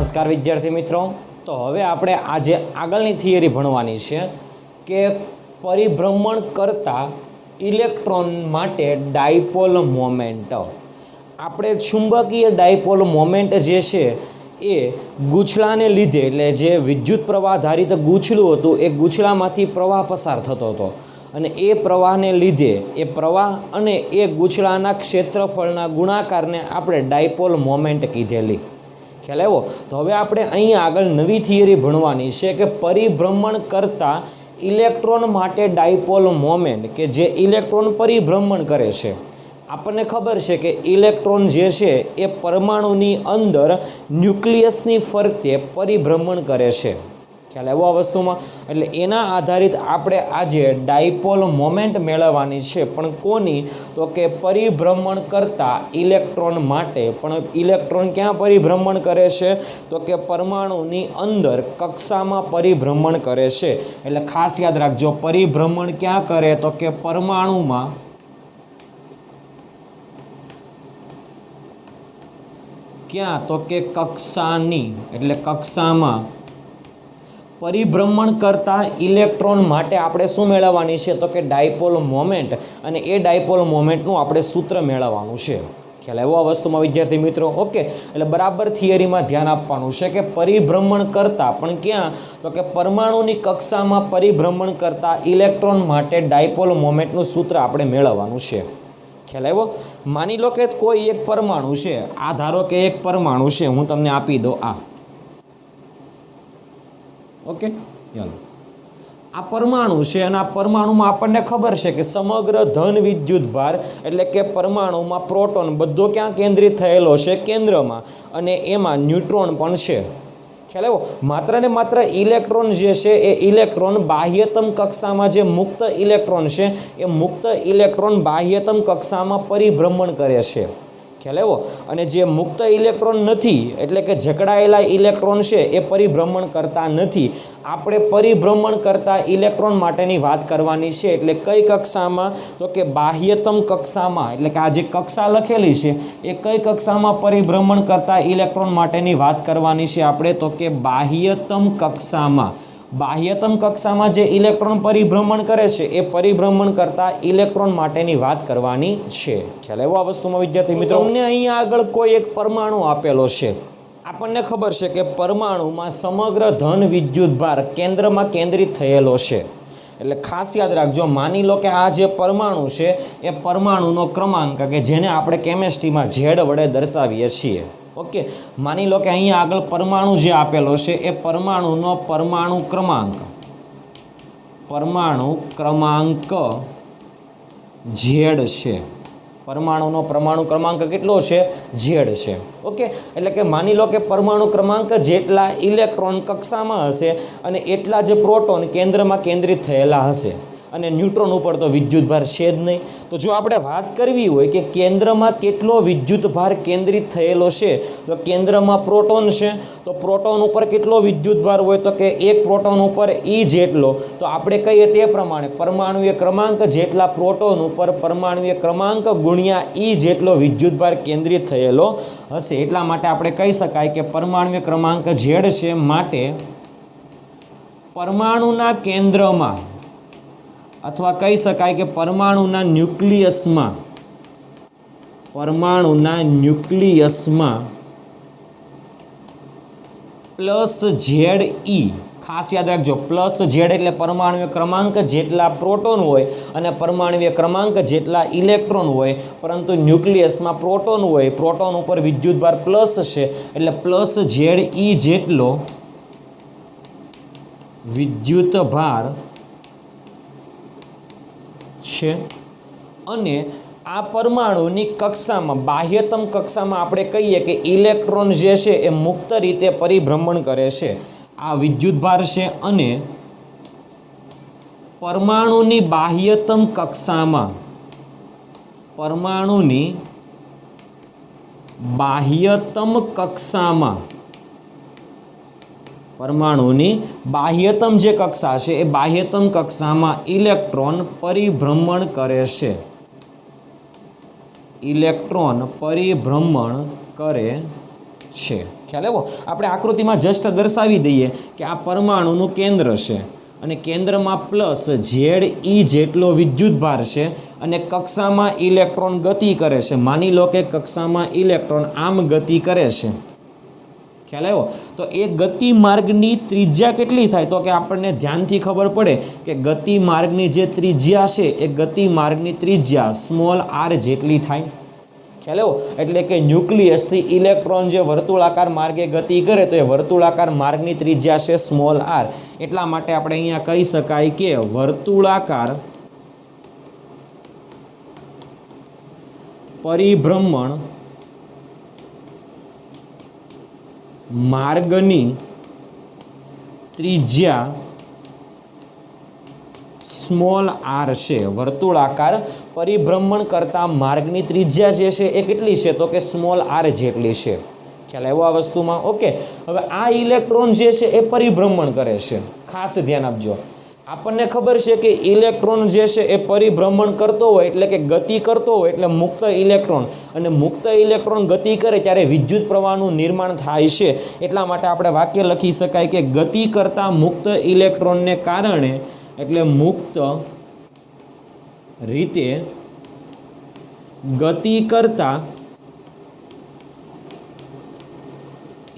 नमस्कार विद्यार्थी मित्रों। तो हवे आपणे आजे आगळनी थियरी भणवानी छे के परिभ्रमण करता इलेक्ट्रॉन माटे डायपोल मोमेंट। आपणे चुंबकीय डायपोल मोमेंट जे छे ए गूंछलाने लीधे एटले जे विद्युत प्रवाह धारित गूंछलुं हतुं ए गूंछलामांथी प्रवाह पसार थतो हतो અને એ પ્રવાહને લીધે એ પ્રવાહ અને એ ગૂંછળાના ક્ષેત્રફળના ગુણાકારને આપણે ડાયપોલ મોમેન્ટ કીધેલી। ખ્યાલ આવ્યો? તો હવે આપણે અહીં આગળ નવી થિયરી ભણવાની છે કે પરિભ્રમણ કરતા ઇલેક્ટ્રોન માટે ડાયપોલ મોમેન્ટ કે જે ઇલેક્ટ્રોન પરિભ્રમણ કરે છે। આપણને ખબર છે કે ઇલેક્ટ્રોન જે છે એ પરમાણુની અંદર ન્યુક્લિયસની ફરતે પરિભ્રમણ કરે છે। ખ્યાલ આવ્યો આ વસ્તુમાં? એટલે એના આધારિત આપણે આજે ડાયપોલ મોમેન્ટ મેળવવાની છે, પણ કોની? તો કે પરિભ્રમણ કરતા ઇલેક્ટ્રોન માટે। પણ ઇલેક્ટ્રોન ક્યાં પરિભ્રમણ કરે છે? તો કે પરમાણુની અંદર કક્ષામાં પરિભ્રમણ કરે છે। એટલે ખાસ યાદ રાખજો, પરિભ્રમણ ક્યાં કરે? તો કે પરમાણુમાં ક્યાં? તો કે કક્ષાની, એટલે કક્ષામાં परिभ्रमण करता इलेक्ट्रॉन माटे आपणे शुं मेळववानी छे? तो के डायपोल मोमेंट। अने ए डायपोल मोमेंटनुं आपणे सूत्र मेळववानुं छे। ख्याल आव्यो आ वस्तुमां विद्यार्थी मित्रों? ओके, एटले बराबर थियरीमां ध्यान आपवानुं छे के परिभ्रमण करता पण क्यां? तो के परमाणुनी कक्षामां परिभ्रमण करता इलेक्ट्रॉन माटे डायपोल मोमेंटनुं सूत्र आपणे मेळववानुं छे। ख्याल आव्यो? मानी लो के कोई एक परमाणु छे, आ धारो के एक परमाणु छे, हुं तमने आपी दो आ। ओके, चलो आ परमाणु है आ परमाणु में आपने खबर है कि समग्र धन विद्युत भार एटले के परमाणु में प्रोटोन बधो क्या केंद्रित थयेलो छे? केंद्र में। अने एमां न्यूट्रॉन पण छे। ख्याल आव्यो? मात्र ने मात्र इलेक्ट्रॉन जे छे ए इलेक्ट्रॉन बाह्यतम कक्षा में जे मुक्त इलेक्ट्रॉन छे ए मुक्त इलेक्ट्रॉन बाह्यतम कक्षा में परिभ्रमण करे छे। ख्याल आव्यो? अने जे मुक्त इलेक्ट्रॉन नथी एटले के जकड़ायेला इलेक्ट्रॉन छे ए परिभ्रमण करता नथी। आपणे परिभ्रमण करता इलेक्ट्रॉन माटेनी वात करवानी छे। एटले कई कक्षामां? तो के बाह्यतम कक्षामां। एटले के आ जे कक्षा लखेली छे ए कई कक्षामां परिभ्रमण करता इलेक्ट्रॉन माटेनी वात करवानी छे आपणे? तो के बाह्यतम कक्षामां। बाह्यतम कक्षामां जे इलेक्ट्रॉन परिभ्रमण करे छे ए परिभ्रमण करता इलेक्ट्रॉन माटेनी वात करवानी छे। ख्याल आव्यो आ वस्तुमां विद्यार्थी मित्रों? तमने अहींया आगळ कोई एक परमाणु आपेलो छे। आपणने खबर छे के परमाणुमां समग्र धन विद्युत भार केंद्रमां केंद्रित थयेलो छे। एटले खास याद राखजो, मानी लो के आ जे परमाणु छे ए परमाणुनो क्रमांक के जेने आपणे केमिस्ट्रीमां Z वडे दर्शावीए छीए। ओके, मानी लो कि अहीं आगळ परमाणु जे आपेलो छे ए परमाणुनो परमाणु क्रमांक Z छे। परमाणुनो परमाणु क्रमांक केटलो छे? Z छे। ओके, एटले के मानी लो कि परमाणु क्रमांक जेटला इलेक्ट्रॉन कक्षामां हशे अने एटला जे प्रोटोन केंद्रमां केंद्रित थयेला हशे અને ન્યુટ્રોન ઉપર તો વિદ્યુત ભાર છે જ નહીં। તો જો આપણે વાત કરવી હોય કે કેન્દ્રમાં કેટલો વિદ્યુત ભાર કેન્દ્રિત થયેલો છે, તો કેન્દ્રમાં પ્રોટોન છે તો પ્રોટોન ઉપર કેટલો વિદ્યુત ભાર હોય? તો કે એક પ્રોટોન ઉપર E જેટલો। તો આપણે કહીએ તે પ્રમાણે પરમાણુય ક્રમાંક જેટલા પ્રોટોન ઉપર પરમાણુય ક્રમાંક ગુણ્યા E જેટલો વિદ્યુત ભાર કેન્દ્રિત થયેલો હશે। એટલા માટે આપણે કહી શકાય કે પરમાણુય ક્રમાંક Z છે, માટે પરમાણુના કેન્દ્રમાં अथवा कही शकाय कि परमाणुना न्यूक्लियसमां प्लस ZE। खास याद रखजो, प्लस Z एटले परमाणुय क्रमांक जेटला प्रोटोन होय अने परमाणुय क्रमांक जेटला इलेक्ट्रॉन होय, परंतु न्यूक्लियसमां प्रोटोन होय, प्रोटोन उपर विद्युत भार प्लस छे एटले प्लस ZE जेटलो विद्युत भार छे। अने आ परमाणुनी कक्षामां बाह्यतम कक्षामां आपणे कहीए कि इलेक्ट्रॉन जे छे ए मुक्त रीते परिभ्रमण करे छे। आ विद्युत भार छे अने परमाणुनी बाह्यतम कक्षामां परमाणुनी बाह्यतम जे कक्षा है ए बाह्यतम कक्षा में इलेक्ट्रॉन परिभ्रमण करे छे। इलेक्ट्रॉन परिभ्रमण करे छे। ખ્યાલ આવ્યો? આપણે આકૃતિમાં જસ્ટ દર્શાવી દઈએ કે આ પરમાણુનું કેન્દ્ર છે અને કેન્દ્રમાં પ્લસ ZE જેટલો વિદ્યુતભાર છે અને કક્ષામાં ઇલેક્ટ્રોન ગતિ કરે છે. માની લો કે કક્ષામાં ઇલેક્ટ્રોન આમ ગતિ કરે છે. ખ્યાલ આવ્યો? તો એ ગતિ માર્ગની ત્રિજ્યા કેટલી થાય? તો કે આપણને ધ્યાનથી ખબર પડે કે ગતિ માર્ગની જે ત્રિજ્યા છે એ ગતિ માર્ગની ત્રિજ્યા સ્મોલ r જેટલી થાય. ખ્યાલ આવ્યો? એટલે કે ન્યુક્લિયસથી ઇલેક્ટ્રોન જે વર્તુળાકાર માર્ગે ગતિ કરે તો એ વર્તુળાકાર માર્ગની ત્રિજ્યા છે સ્મોલ r. એટલા માટે આપણે અહીંયા કહી શકાય કે વર્તુળાકાર પરિભ્રમણ માર્ગની ત્રિજ્યા સ્મોલ r છે. વર્તુળાકાર પરિભ્રમણ કરતા માર્ગની ત્રિજ્યા જે છે એ કેટલી છે? તો કે સ્મોલ r જેટલી છે. ખ્યાલ આવ્યો આ વસ્તુમાં? ઓકે. હવે આ ઇલેક્ટ્રોન જે છે એ પરિભ્રમણ કરે છે. ખાસ ધ્યાન આપજો. આપણને ખબર છે કે ઇલેક્ટ્રોન જે છે એ પરિભ્રમણ કરતો હોય એટલે કે ગતિ કરતો હોય એટલે મુક્ત ઇલેક્ટ્રોન, અને મુક્ત ઇલેક્ટ્રોન ગતિ કરે ત્યારે વિદ્યુત પ્રવાહનું નિર્માણ થાય છે. એટલા માટે આપણે વાક્ય લખી શકાય કે ગતિ કરતા મુક્ત ઇલેક્ટ્રોનને કારણે, એટલે મુક્ત રીતે ગતિ કરતા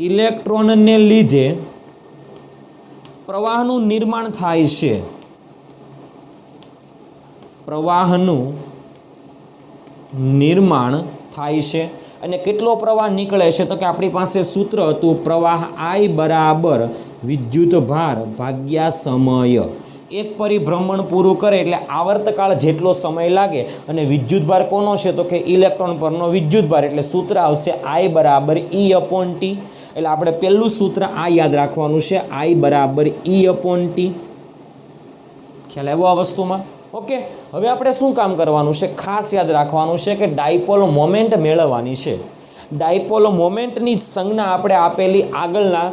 ઇલેક્ટ્રોનને લીધે પ્રવાહનું નિર્માણ થાય છે. પ્રવાહનું નિર્માણ થાય છે. અને કેટલો પ્રવાહ નીકળે છે? તો કે આપણી પાસે સૂત્ર હતું પ્રવાહ I બરાબર વિદ્યુતભાર ભાગ્યા સમય. એક પરિભ્રમણ પૂરું કરે એટલે આવર્તકાળ જેટલો સમય લાગે, અને વિદ્યુતભાર કોનો છે? તો કે ઇલેક્ટ્રોન પરનો વિદ્યુતભાર. એટલે સૂત્ર આવશે I બરાબર E/T. એટલે આપણે પહેલું સૂત્ર આ યાદ રાખવાનું છે, I બરાબર E/T. ખ્યાલ આવ્યો આ વસ્તુમાં? ઓકે. હવે આપણે શું કામ કરવાનું છે? ખાસ યાદ રાખવાનું છે કે ડાયપોલ મોમેન્ટ મેળવવાની છે. ડાયપોલ મોમેન્ટની સંજ્ઞા આપણે આપેલી આગળના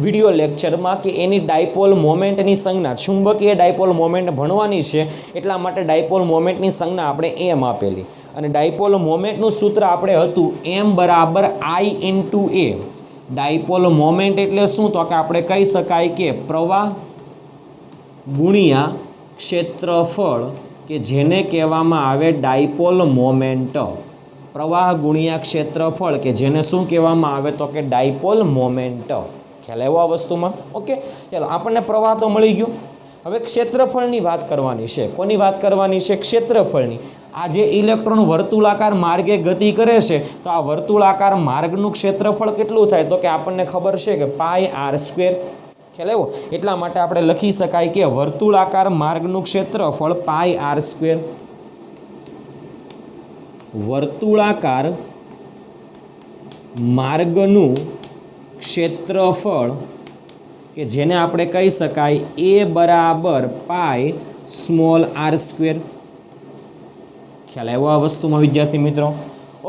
વિડિયો લેક્ચરમાં કે એની ડાયપોલ મોમેન્ટની સંજ્ઞા ચુંબકીય ડાયપોલ મોમેન્ટ ભણવાની છે. એટલા માટે ડાયપોલ મોમેન્ટની સંજ્ઞા આપણે એમ આપેલી, અને ડાયપોલ મોમેન્ટનું સૂત્ર આપણે હતું M બરાબર I/A. ડાયપોલ મોમેન્ટ એટલે શું? તો કે આપણે કહી શકાય કે પ્રવાહ ગુણ્યા ક્ષેત્રફળ, કે જેને કહેવામાં આવે ડાયપોલ મોમેન્ટ. પ્રવાહ ગુણ્યા ક્ષેત્રફળ, કે જેને શું કહેવામાં આવે? તો કે ડાયપોલ મોમેન્ટ. ખ્યાલ આવ્યો આ વસ્તુમાં? ઓકે. ચાલો, આપણને પ્રવાહ તો મળી ગયો. હવે ક્ષેત્રફળની વાત કરવાની છે. કોની વાત કરવાની છે? ક્ષેત્રફળની. આ જે ઇલેક્ટ્રોન વર્તુળાકાર માર્ગે ગતિ કરે છે તો આ વર્તુળાકાર માર્ગનું ક્ષેત્રફળ કેટલું થાય? તો કે આપણને ખબર છે કે πr². ખ્યાલ આવ્યો? એટલા માટે આપણે લખી શકાય કે વર્તુળાકાર માર્ગનું ક્ષેત્રફળ πr². વર્તુળાકાર માર્ગનું ક્ષેત્રફળ, કે જેને આપણે કહી શકાય A બરાબર πr². ખ્યાલ આવ્યો આ વસ્તુમાં વિદ્યાર્થી મિત્રો?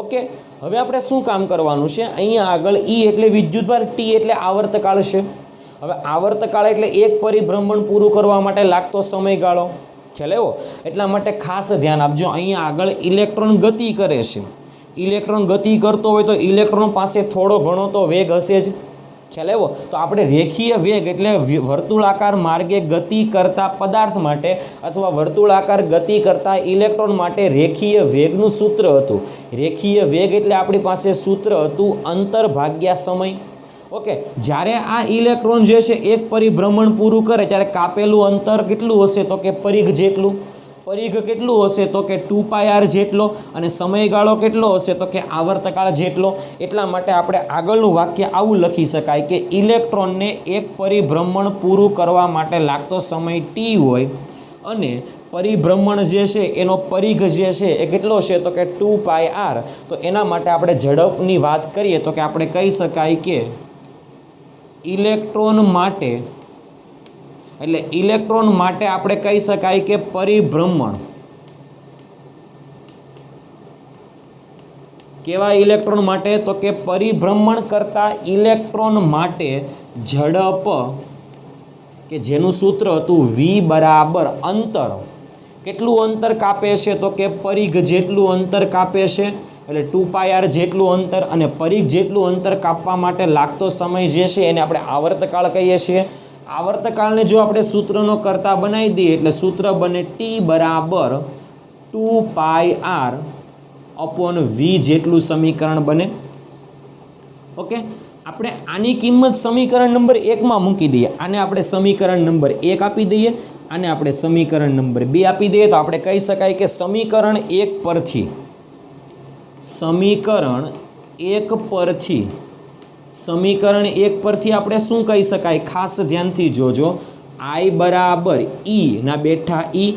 ઓકે. હવે આપણે શું કામ કરવાનું છે? અહીંયા આગળ E એટલે વિદ્યુતભાર, T એટલે આવર્તકાળ છે. હવે આવર્તકાળ એટલે એક પરિભ્રમણ પૂરું કરવા માટે લાગતો સમયગાળો. ખ્યાલ આવ્યો? એટલા માટે ખાસ ધ્યાન આપજો. અહીંયા આગળ ઇલેક્ટ્રોન ગતિ કરે છે. ઇલેક્ટ્રોન ગતિ કરતો હોય તો ઇલેક્ટ્રોન પાસે થોડો ઘણો તો વેગ હશે જ. ખ્યાલ આવ્યો? તો આપણે રેખીય વેગ એટલે વર્તુળાકાર માર્ગે ગતિ કરતા પદાર્થ માટે અથવા વર્તુળાકાર ગતિ કરતા ઇલેક્ટ્રોન માટે રેખીય વેગનું સૂત્ર હતું. રેખીય વેગ એટલે આપણી પાસે સૂત્ર હતું અંતર ભાગ્યા સમય. ઓકે. જ્યારે આ ઇલેક્ટ્રોન જે છે એક પરિભ્રમણ પૂરું કરે ત્યારે કાપેલું અંતર કેટલું હશે? તો કે પરિઘ જેટલું. પરિઘ કેટલું હશે? તો કે 2πr જેટલો. અને સમયગાળો કેટલો હશે? તો કે આવર્તકાળ જેટલો. એટલા માટે આપણે આગળનું વાક્ય આવું લખી શકાય કે ઇલેક્ટ્રોનને એક પરિભ્રમણ પૂરું કરવા માટે લાગતો સમય t હોય, અને પરિભ્રમણ જે છે એનો પરિઘ જે છે એ કેટલો છે? તો કે 2πr. તો એના માટે આપણે ઝડપની વાત કરીએ તો કે આપણે કહી શકાય કે ઇલેક્ટ્રોન માટે, એટલે ઇલેક્ટ્રોન માટે આપણે કહી શકાય કે પરિભ્રમણ, કેવા ઇલેક્ટ્રોન માટે? તો કે પરિભ્રમણ કરતા ઇલેક્ટ્રોન માટે ઝડપ, કે જેનું સૂત્ર હતું V બરાબર અંતર. કેટલું અંતર કાપે છે? તો કે પરિઘ જેટલું અંતર કાપે છે. એટલે 2πr જેટલું અંતર અને પરિઘ જેટલું અંતર કાપવા માટે લાગતો સમય જે છે એને આપણે આवर्तकाળ કહીએ છીએ। આवर्तकाળને જો આપણે સૂત્રનો કરતા બનાવી દઈએ એટલે સૂત્ર બને t બરાબર 2πr અપોન v જેટલું સમીકરણ બને। ઓકે, આપણે આની કિંમત સમીકરણ નંબર 1 માં મૂકી દઈએ। આને આપણે સમીકરણ નંબર 1 આપી દઈએ, આને આપણે સમીકરણ નંબર 2 આપી દઈએ, તો આપણે કહી શકાય કે સમીકરણ 1 પરથી આપણે શું કહી શકાય, ખાસ ધ્યાનથી જોજો, I બરાબર E ના બેઠા E,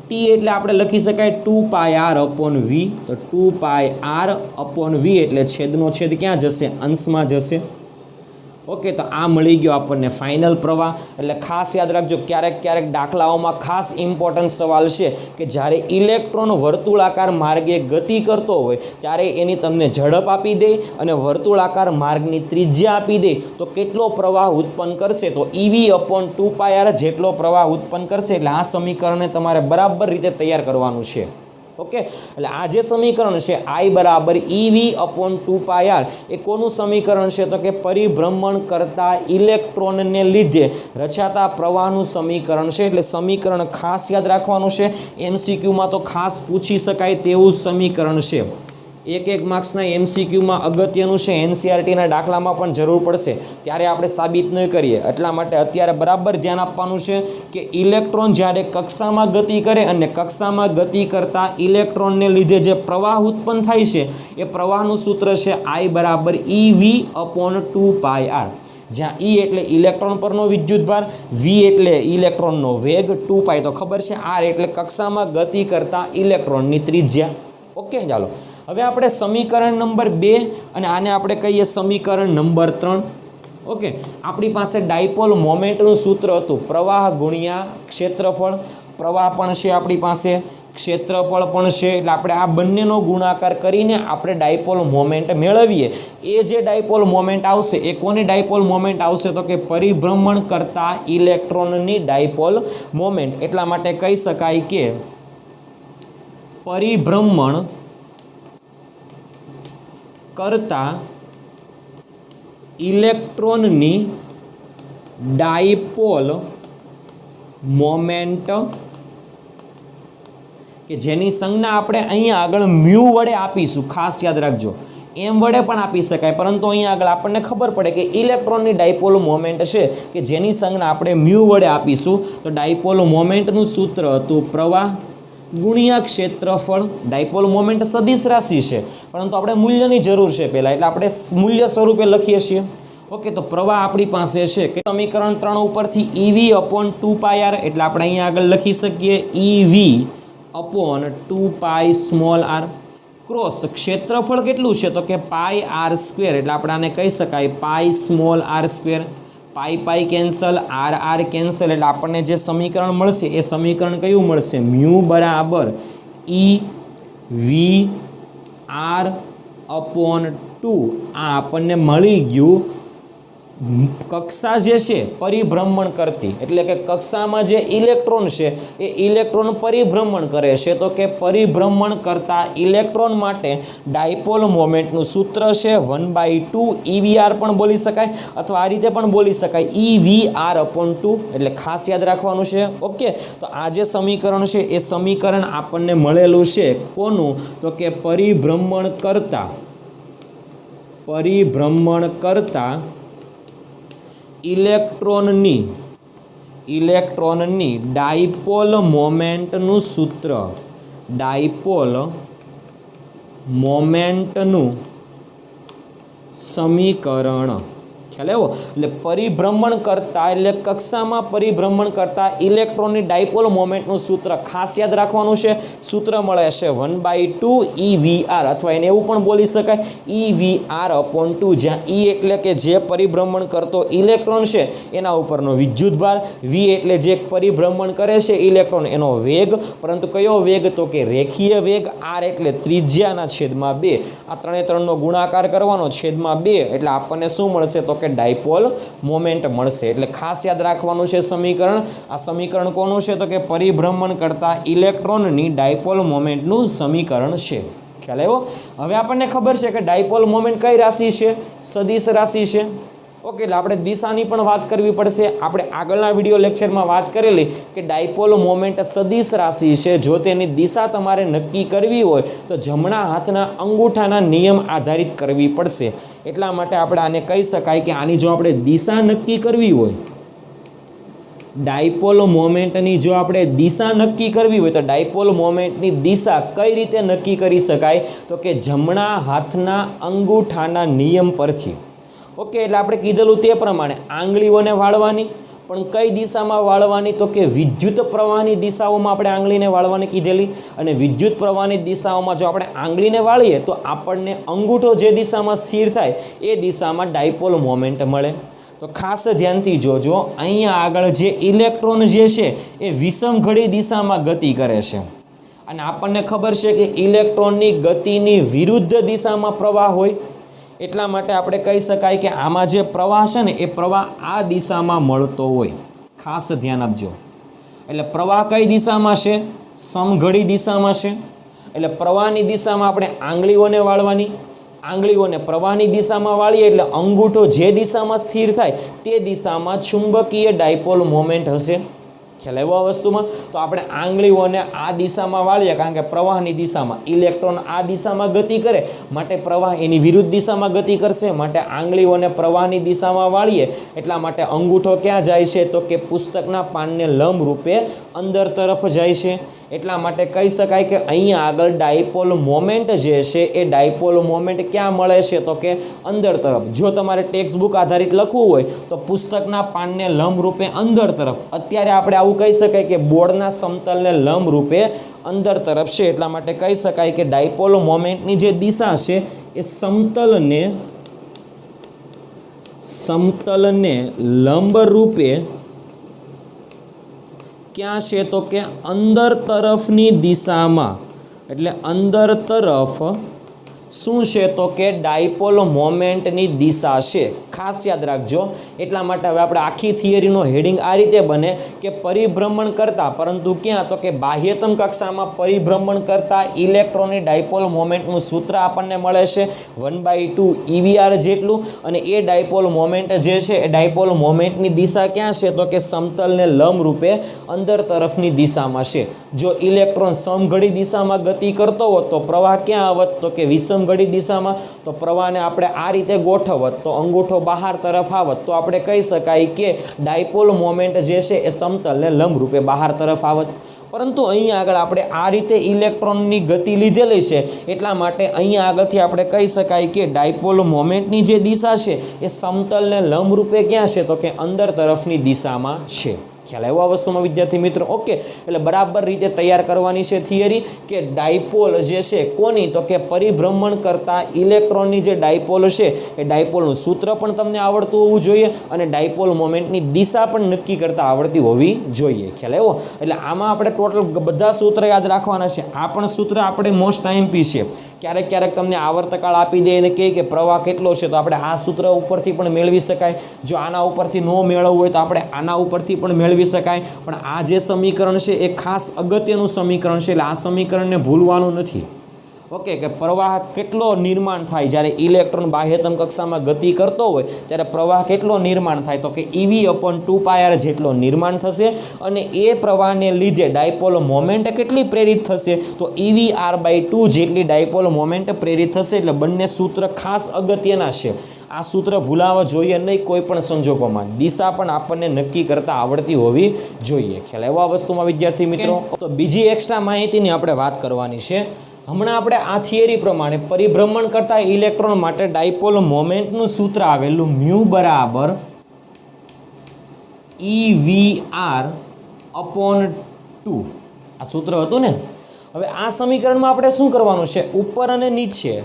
T એટલે આપણે લખી શકાય 2πr અપોન v, તો 2πr અપોન v એટલે છેદનો છેદ ક્યાં જશે, અંશમાં જશે। ઓકે, તો આ મળી ગયો આપણને ફાઇનલ પ્રવાહ। એટલે ખાસ યાદ રાખજો, ક્યારેક ક્યારેક દાખલાઓમાં ખાસ ઇમ્પોર્ટન્ટ સવાલ છે કે જ્યારે ઇલેક્ટ્રોન વર્તુળાકાર માર્ગે ગતિ કરતો હોય ત્યારે એની તમને ઝડપ આપી દે અને વર્તુળાકાર માર્ગની ત્રિજ્યા આપી દે તો કેટલો પ્રવાહ ઉત્પન્ન કરશે, તો EV અપોન 2πr જેટલો પ્રવાહ ઉત્પન્ન કરશે। એટલે આ સમીકરણને તમારે બરાબર રીતે તૈયાર કરવાનું છે। ઓકે, એટલે આ જે સમીકરણ છે I બરાબર EV અપોન 2πr એ કોનું સમીકરણ છે, તો કે પરિભ્રમણ કરતા ઇલેક્ટ્રોનને લીધે રચાતા પ્રવાહનું સમીકરણ છે। એટલે સમીકરણ ખાસ યાદ રાખવાનું છે, MCQમાં તો ખાસ પૂછી શકાય તેવું સમીકરણ છે। એક માર્ક્સના MCQમાં અગત્યનું છે, NCERTના દાખલામાં પણ જરૂર પડશે ત્યારે આપણે સાબિત નહીં કરીએ, એટલા માટે અત્યારે બરાબર ધ્યાન આપવાનું છે કે ઇલેક્ટ્રોન જ્યારે કક્ષામાં ગતિ કરે અને કક્ષામાં ગતિ કરતા ઇલેક્ટ્રોનને લીધે જે પ્રવાહ ઉત્પન્ન થાય છે એ પ્રવાહનું સૂત્ર છે I બરાબર EV અપોન 2πr, જ્યાં E એટલે ઇલેક્ટ્રોન પરનો વિદ્યુતભાર, V એટલે ઇલેક્ટ્રોનનો વેગ, 2π તો ખબર છે, R એટલે કક્ષામાં ગતિ કરતા ઇલેક્ટ્રોનની ત્રિજ્યા। ઓકે, ચાલો હવે આપણે સમીકરણ નંબર 2 અને આને આપણે કહીએ સમીકરણ નંબર 3। ઓકે, આપણી પાસે ડાયપોલ મોમેન્ટનું સૂત્ર હતું પ્રવાહ ગુણ્યા ક્ષેત્રફળ, પ્રવાહ પણ છે આપણી પાસે, ક્ષેત્રફળ પણ છે, એટલે આપણે આ બંનેનો ગુણાકાર કરીને આપણે ડાયપોલ મોમેન્ટ મેળવીએ। એ જે ડાયપોલ મોમેન્ટ આવશે એ કોની ડાયપોલ મોમેન્ટ આવશે, તો કે પરિભ્રમણ કરતા ઇલેક્ટ્રોનની ડાયપોલ મોમેન્ટ। એટલા માટે કહી શકાય કે પરિભ્રમણ કરતા ઇલેક્ટ્રોનની ડાયપોલ મોમેન્ટ કે જેની સંજ્ઞા આપણે અહીંયા આગળ મ્યુ વડે આપીશું, ખાસ યાદ રાખજો, એમ વડે પણ આપી શકાય, પરંતુ અહીંયા આગળ આપણને ખબર પડે કે ઇલેક્ટ્રોનની ડાયપોલ મોમેન્ટ છે કે જેની સંજ્ઞા આપણે મ્યુ વડે આપીશું। તો ડાયપોલ મોમેન્ટનું સૂત્ર હતું પ્રવાહ ગુણ્યા ક્ષેત્રફળ। ડાયપોલ મોમેન્ટ સદિશ રાશિ છે પરંતુ આપણે મૂલ્યની જરૂર છે પહેલાં, એટલે આપણે મૂલ્ય સ્વરૂપે લખીએ છીએ। ઓકે, તો પ્રવાહ આપણી પાસે છે કે સમીકરણ 3 ઉપરથી EV અપોન 2πr, એટલે આપણે અહીંયા આગળ લખી શકીએ EV upon 2π small r cross ક્ષેત્રફળ કેટલું છે, તો કે πr², એટલે આપણે આને કહી શકાય π small r², pi cancel, R cancel, એટલે આપણને જે સમીકરણ મળશે એ સમીકરણ કયું મળશે, મ્યુ બરાબર EV r અપોન 2। આ આપણને મળી ગયું કક્ષા જે છે પરિભ્રમણ કરતી, એટલે કે કક્ષામાં જે ઇલેક્ટ્રોન છે એ ઇલેક્ટ્રોન પરિભ્રમણ કરે છે, તો કે પરિભ્રમણ કરતા ઇલેક્ટ્રોન માટે ડાયપોલ મોમેન્ટનું સૂત્ર છે 1/2 EVR પણ બોલી શકાય અથવા આ રીતે પણ બોલી શકાય EVR અપોન 2, એટલે ખાસ યાદ રાખવાનું છે। ઓકે, તો આ જે સમીકરણ છે એ સમીકરણ આપણને મળેલું છે કોનું, તો કે પરિભ્રમણ કરતા ઇલેક્ટ્રોનની ડાયપોલ મોમેન્ટનું સૂત્ર, ડાયપોલ મોમેન્ટનું સમીકરણ, ખ્યાલ આવ્યો? એટલે પરિભ્રમણ કરતા એટલે કક્ષામાં પરિભ્રમણ કરતા ઇલેક્ટ્રોનની ડાયપોલ મોમેન્ટનું સૂત્ર ખાસ યાદ રાખવાનું છે। સૂત્ર મળે છે 1/2 EVR, અથવા એને એવું પણ બોલી શકાય EVR અપોન 2, જ્યાં E એટલે કે જે પરિભ્રમણ કરતો ઇલેક્ટ્રોન છે એના ઉપરનો વિદ્યુતભાર, V એટલે જે પરિભ્રમણ કરે છે ઇલેક્ટ્રોન એનો વેગ, પરંતુ કયો વેગ, તો કે રેખીય વેગ, R એટલે ત્રિજ્યાના છેદમાં 2, આ 3 નો ગુણાકાર કરવાનો છેદમાં 2, એટલે આપણને શું મળશે, તો કે ડાયપોલ મોમેન્ટ મળશે। એટલે ખાસ યાદ રાખવાનું છે સમીકરણ, આ સમીકરણ કોનું છે, તો કે પરિભ્રમણ કરતા ઇલેક્ટ્રોનની ડાયપોલ મોમેન્ટનું સમીકરણ છે। ખ્યાલ આવ્યો? હવે આપણને ખબર છે કે ડાયપોલ મોમેન્ટ કઈ રાશિ છે? સદિશ રાશિ છે. ઓકે, એટલે આપણે દિશાની પણ વાત કરવી પડશે. આપણે આગળના વિડીયો લેક્ચરમાં વાત કરેલી કે ડાયપોલ મોમેન્ટ સદિશ રાશિ છે. જો તેની દિશા તમારે નક્કી કરવી હોય તો જમણા હાથના અંગૂઠાના નિયમ આધારિત કરવી પડશે. એટલા માટે આપણે આને કહી શકાય કે આની જો આપણે દિશા નક્કી કરવી હોય, ડાયપોલ મોમેન્ટની જો આપણે દિશા નક્કી કરવી હોય તો ડાયપોલ મોમેન્ટની દિશા કઈ રીતે નક્કી કરી શકાય? તો કે જમણા હાથના અંગૂઠાના નિયમ પરથી. ઓકે, એટલે આપણે કીધેલું તે પ્રમાણે આંગળીઓને વાળવાની, પણ કઈ દિશામાં વાળવાની? તો કે વિદ્યુત પ્રવાહની દિશાઓમાં આપણે આંગળીને વાળવાની કીધેલી. અને વિદ્યુત પ્રવાહની દિશાઓમાં જો આપણે આંગળીને વાળીએ તો આપણને અંગૂઠો જે દિશામાં સ્થિર થાય એ દિશામાં ડાયપોલ મોમેન્ટ મળે. તો ખાસ ધ્યાનથી જોજો, અહીંયા આગળ જે ઇલેક્ટ્રોન જે છે એ વિષમ ઘડી દિશામાં ગતિ કરે છે. અને આપણને ખબર છે કે ઇલેક્ટ્રોનની ગતિની વિરુદ્ધ દિશામાં પ્રવાહ હોય. એટલા માટે આપણે કહી શકાય કે આમાં જે પ્રવાહ છે ને એ પ્રવાહ આ દિશામાં મળતો હોય. ખાસ ધ્યાન આપજો. એટલે પ્રવાહ કઈ દિશામાં છે? સમઘડી દિશામાં છે. એટલે પ્રવાહની દિશામાં આપણે આંગળીઓને વાળવાની. આંગળીઓને પ્રવાહની દિશામાં વાળીએ એટલે અંગૂઠો જે દિશામાં સ્થિર થાય તે દિશામાં ચુંબકીય ડાયપોલ મોમેન્ટ હશે. ખ્યાલ આવ્યો આ વસ્તુમાં? તો આપણે આંગળીઓને આ દિશામાં વાળીએ કારણ કે પ્રવાહની દિશામાં ઇલેક્ટ્રોન આ દિશામાં ગતિ કરે, માટે પ્રવાહ એની વિરુદ્ધ દિશામાં ગતિ કરશે. માટે આંગળીઓને પ્રવાહની દિશામાં વાળીએ એટલા માટે અંગૂઠો ક્યાં જાય છે? તો કે પુસ્તકના પાનને લંબ રૂપે અંદર તરફ જાય છે. એટલા માટે કહી શકાય કે અહીંયા આગળ ડાયપોલ મોમેન્ટ જે છે એ ડાયપોલ મોમેન્ટ ક્યાં મળે છે? તો કે અંદર તરફ. જો તમારે ટેક્સ્ટ બુક આધારિત લખવું હોય તો પુસ્તકના પાનને લંબ રૂપે અંદર તરફ. અત્યારે આપણે આવું કહી શકાય કે બોર્ડના સમતલને લંબ રૂપે અંદર તરફ છે. એટલા માટે કહી શકાય કે ડાયપોલ મોમેન્ટની જે દિશા છે એ સમતલને લંબ રૂપે ક્યાં છે? તો કે અંદર તરફની દિશામાં. એટલે અંદર તરફ શું છે? તો કે ડાયપોલ મોમેન્ટની દિશા છે. ખાસ યાદ રાખજો. એટલા માટે હવે આપણે આખી થિયરીનો હેડિંગ આ રીતે બને કે પરિભ્રમણ કરતા, પરંતુ ક્યાં? તો કે બાહ્યતમ કક્ષામાં પરિભ્રમણ કરતા ઇલેક્ટ્રોનની ડાયપોલ મોમેન્ટનું સૂત્ર આપણને મળે છે 1/2 EVR જેટલું. અને એ ડાયપોલ મોમેન્ટ જે છે એ ડાયપોલ મોમેન્ટની દિશા ક્યાં છે? તો કે સમતલને લંબ રૂપે અંદર તરફની દિશામાં છે. જો ઇલેક્ટ્રોન સમઘડી દિશામાં ગતિ કરતો હોત તો પ્રવાહ ક્યાં આવત? તો કે વિષમ ઘડી દિશામાં. તો પ્રવાહને આપણે આ રીતે ગોઠવત તો અંગૂઠો બહાર તરફ આવત તો આપણે કહી શકાય કે ડાયપોલ મોમેન્ટ જે છે એ સમતલને લંબ રૂપે બહાર તરફ આવત. પરંતુ અહીંયા આગળ આપણે આ રીતે ઇલેક્ટ્રોનની ગતિ લીધેલી છે. એટલા માટે અહીંયા આગળથી આપણે કહી શકાય કે ડાયપોલ મોમેન્ટની જે દિશા છે એ સમતલને લંબ રૂપે ક્યાં છે? તો કે અંદર તરફની દિશામાં છે. ખ્યાલ આવ્યો આ વસ્તુમાં વિદ્યાર્થી મિત્રો? ઓકે, એટલે બરાબર રીતે તૈયાર કરવાની છે થિયરી કે ડાયપોલ જે છે કોની? તો કે પરિભ્રમણ કરતા ઇલેક્ટ્રોનની જે ડાયપોલ છે એ ડાયપોલનું સૂત્ર પણ તમને આવડતું હોવું જોઈએ અને ડાયપોલ મોમેન્ટની દિશા પણ નક્કી કરતા આવડતી હોવી જોઈએ. ખ્યાલ આવ્યો? એટલે આમાં આપણે ટોટલ બધા સૂત્ર યાદ રાખવાના છે. આ પણ સૂત્ર આપણે મોસ્ટ આઈએમપી છે. ક્યારેક ક્યારેક તમને આવર્તકાળ આપી દે અને કહે કે પ્રવાહ કેટલો છે તો આપણે આ સૂત્ર ઉપરથી પણ મેળવી શકાય. જો આના ઉપરથી ન મેળવવું હોય તો આપણે આના ઉપરથી પણ મેળવી શકાય. પણ આ જે સમીકરણ છે એ ખાસ અગત્યનું સમીકરણ છે. એટલે આ સમીકરણને ભૂલવાનું નથી. ઓકે, કે પ્રવાહ કેટલો નિર્માણ થાય જ્યારે ઇલેક્ટ્રોન બાહ્યતમ કક્ષામાં ગતિ કરતો હોય ત્યારે પ્રવાહ કેટલો નિર્માણ થાય? તો કે EV/2πr જેટલો નિર્માણ થશે. અને એ પ્રવાહને લીધે ડાયપોલ મોમેન્ટ કેટલી પ્રેરિત થશે? તો EVR/2 જેટલી ડાયપોલ મોમેન્ટ પ્રેરિત થશે. એટલે બંને સૂત્ર ખાસ અગત્યના છે. આ સૂત્ર ભૂલાવા જોઈએ નહીં કોઈ પણ સંજોગોમાં. દિશા પણ આપણને નક્કી કરતા આવડતી હોવી જોઈએ. ખ્યાલ આવ્યો આ વસ્તુમાં વિદ્યાર્થી મિત્રો? તો બીજી એક્સ્ટ્રા માહિતીની આપણે વાત કરવાની છે. હમણાં આપણે આ થિયરી પ્રમાણે પરિભ્રમણ કરતા ઇલેક્ટ્રોન માટે ડાયપોલ મોમેન્ટનું સૂત્ર આવેલું μ EVR/2 આ સૂત્ર હતું ને. હવે આ સમીકરણમાં આપણે શું કરવાનું છે? ઉપર અને નીચે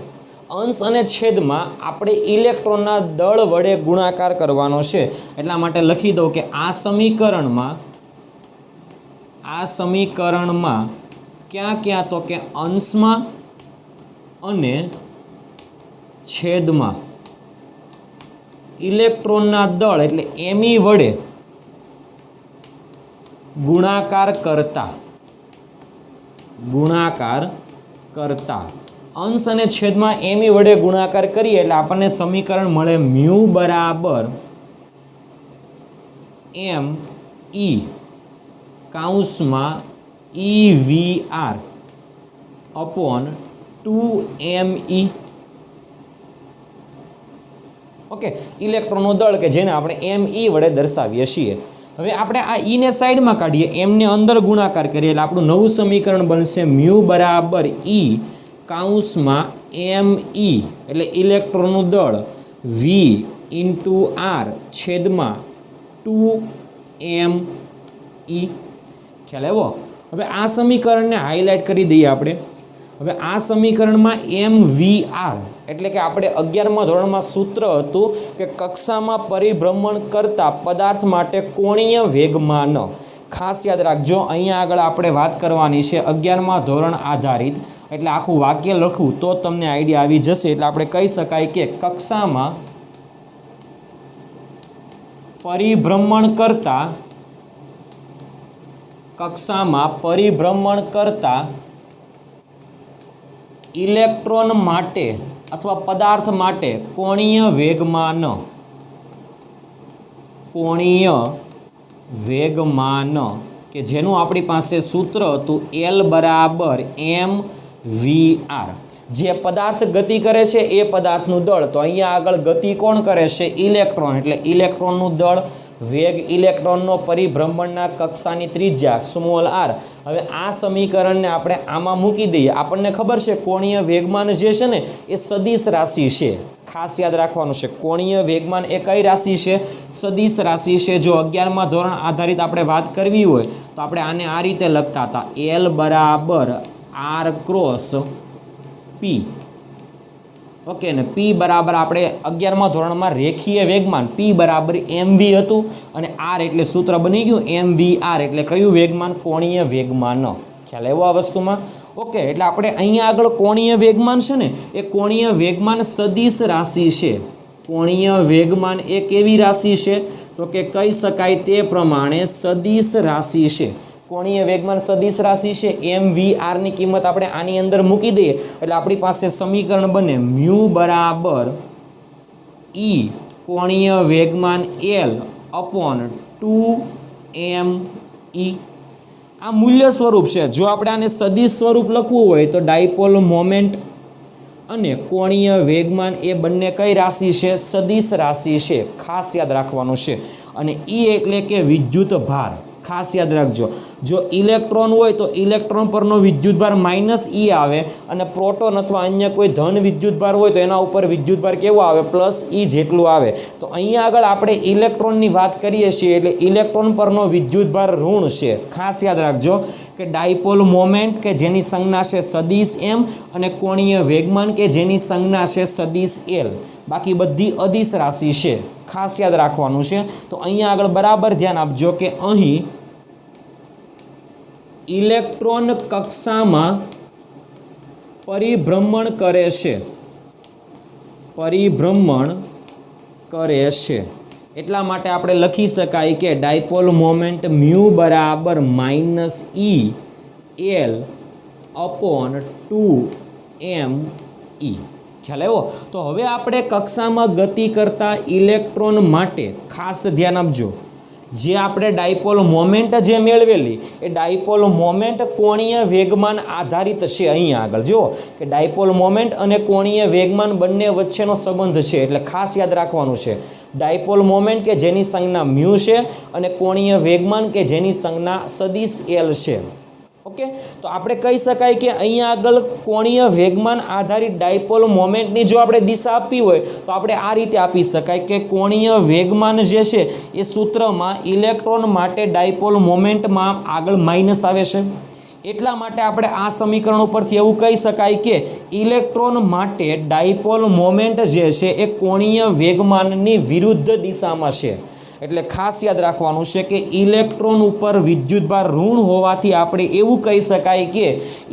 અંશ અને છેદમાં આપણે ઇલેક્ટ્રોનના દળ વડે ગુણાકાર કરવાનો છે. એટલા માટે લખી દઉં કે આ સમીકરણમાં ક્યાં તો કે અંશમાં અને છેદમાં ઇલેક્ટ્રોનના દળ એટલે me વડે ગુણાકાર કરતા અંશ અને છેદમાં m e વડે ગુણાકાર કરીએ એટલે આપણને સમીકરણ મળે મ્યુ બરાબર m e કૌંસમાં EVR અપોન 2me. ઓકે, ઇલેક્ટ્રોનનું દળ કે જેને આપણે me વડે દર્શાવીએ છીએ. હવે આપણે આ e ને સાઈડમાં કાઢીએ, m ને અંદર ગુણાકાર કરીએ એટલે આપણું નવું સમીકરણ બનશે મ્યુ બરાબર e કૌંસમાં me એટલે ઇલેક્ટ્રોનનું દળ v ઇન્ટુ r છેદમાં 2me. ખ્યાલ આવ્યો? હવે આ સમીકરણને હાઇલાઇટ કરી દઈએ આપણે. હવે આ સમીકરણમાં mvr એટલે કે આપણે 11મા ધોરણમાં સૂત્ર હતું કે કક્ષામાં પરિભ્રમણ કરતા પદાર્થ માટે કોણીય વેગમાન. ખાસ યાદ રાખજો, અહીંયા આગળ આપણે વાત કરવાની છે 11મા ધોરણ આધારિત, એટલે આખું વાક્ય લખવું તો તમને આઈડિયા આવી જશે. એટલે આપણે કહી શકાય કે કક્ષામાં પરિભ્રમણ કરતા ઇલેક્ટ્રોન માટે અથવા પદાર્થ માટે કોણીય વેગમાન કે જેનું આપણી પાસે સૂત્ર હતું L બરાબર mvr. જે પદાર્થ ગતિ કરે છે એ પદાર્થનું દળ, તો અહીંયા આગળ ગતિ કોણ કરે છે? ઇલેક્ટ્રોન. એટલે ઇલેક્ટ્રોનનું દળ, વેગ ઇલેક્ટ્રોનનો, પરિભ્રમણના કક્ષાની ત્રિજ્યા સ્મોલ r. હવે આ સમીકરણને આપણે આમાં મૂકી દઈએ. આપણને ખબર છે કોણીય વેગમાન જે છે ને એ સદિશ રાશિ છે. ખાસ યાદ રાખવાનું છે, કોણીય વેગમાન એ કઈ રાશિ છે? સદિશ રાશિ છે. જો 11મા ધોરણ આધારિત આપણે વાત કરવી હોય તો આપણે આને આ રીતે લખતા હતા, L બરાબર r ક્રોસ p. ઓકે, ને p બરાબર આપણે 11મા ધોરણમાં રેખીય વેગમાન p બરાબર mv હતું, અને r એટલે સૂત્ર બની ગયું mvr એટલે કયું વેગમાન? કોણીય વેગમાન. ખ્યાલ આવ્યો આ વસ્તુમાં? ઓકે, એટલે આપણે અહીંયા આગળ કોણીય વેગમાન છે ને એ કોણીય વેગમાન સદિશ રાશિ છે. કોણીય વેગમાન એ કેવી રાશિ છે? તો કે કહી શકાય તે પ્રમાણે સદિશ રાશિ છે. કોણીય વેગમાન સદિશ રાશિ છે. mvr ની કિંમત આપણે આની અંદર મૂકી દઈએ એટલે આપણી પાસે સમીકરણ બને મ્યુ બરાબર e કોણીય વેગમાન L અપોન 2me. આ મૂલ્ય સ્વરૂપ છે. જો આપણે આને સદિશ સ્વરૂપ લખવું હોય તો ડાયપોલ મોમેન્ટ અને કોણીય વેગમાન એ બંને કઈ રાશિ છે? સદિશ રાશિ છે. ખાસ યાદ રાખવાનું છે. અને e એટલે કે વિદ્યુત ભાર. ખાસ યાદ રાખજો, જો ઇલેક્ટ્રોન હોય તો ઇલેક્ટ્રોન પરનો વિદ્યુતભાર માઇનસ e આવે, અને પ્રોટોન અથવા અન્ય કોઈ ધન વિદ્યુતભાર હોય તો એના ઉપર વિદ્યુતભાર કેવો આવે? પ્લસ e જેટલું આવે. તો અહીંયા આગળ આપણે ઇલેક્ટ્રોનની વાત કરીએ છીએ એટલે ઇલેક્ટ્રોન પરનો વિદ્યુતભાર ઋણ છે. ખાસ યાદ રાખજો કે ડાયપોલ મોમેન્ટ કે જેની સંજ્ઞા છે સદિશ m, અને કોણીય વેગમાન કે જેની સંજ્ઞા છે સદિશ l. બાકી બધી અદિશ રાશિ છે. ખાસ યાદ રાખવાનું છે. તો અહીંયા આગળ બરાબર ધ્યાન આપજો કે અહીં ઇલેક્ટ્રોન કક્ષામાં પરિભ્રમણ કરે છે. એટલા માટે આપણે લખી શકાય કે ડાયપોલ મોમેન્ટ મ્યુ બરાબર minus e L upon 2me. ખ્યાલ આવ્યો? તો હવે આપણે કક્ષામાં ગતિ કરતા ઇલેક્ટ્રોન માટે ખાસ ધ્યાન આપજો, જે આપણે ડાયપોલ મોમેન્ટ જે મેળવેલી એ ડાયપોલ મોમેન્ટ કોણીય વેગમાન આધારિત છે. અહીંયા આગળ જુઓ કે ડાયપોલ મોમેન્ટ અને કોણીય વેગમાન બંને વચ્ચેનો સંબંધ છે. એટલે ખાસ યાદ રાખવાનું છે, ડાયપોલ મોમેન્ટ કે જેની સંજ્ઞા મ્યુ છે અને કોણીય વેગમાન કે જેની સંજ્ઞા સદિશ l છે. ઓકે, તો આપણે કહી શકાય કે અહીંયા આગળ કોણીય વેગમાન આધારિત ડાયપોલ મોમેન્ટની જો આપણે દિશા આપવી હોય તો આપણે આ રીતે આપી શકાય કે કોણીય વેગમાન જે છે એ સૂત્રમાં ઇલેક્ટ્રોન માટે ડાયપોલ મોમેન્ટમાં આગળ માઇનસ આવે છે. એટલા માટે આપણે આ સમીકરણ ઉપરથી એવું કહી શકાય કે ઇલેક્ટ્રોન માટે ડાયપોલ મોમેન્ટ જે છે એ કોણીય વેગમાનની વિરુદ્ધ દિશામાં છે. એટલે ખાસ યાદ રાખવાનું છે કે ઇલેક્ટ્રોન ઉપર વિદ્યુતભાર ઋણ હોવાથી આપણે એવું કહી શકાય કે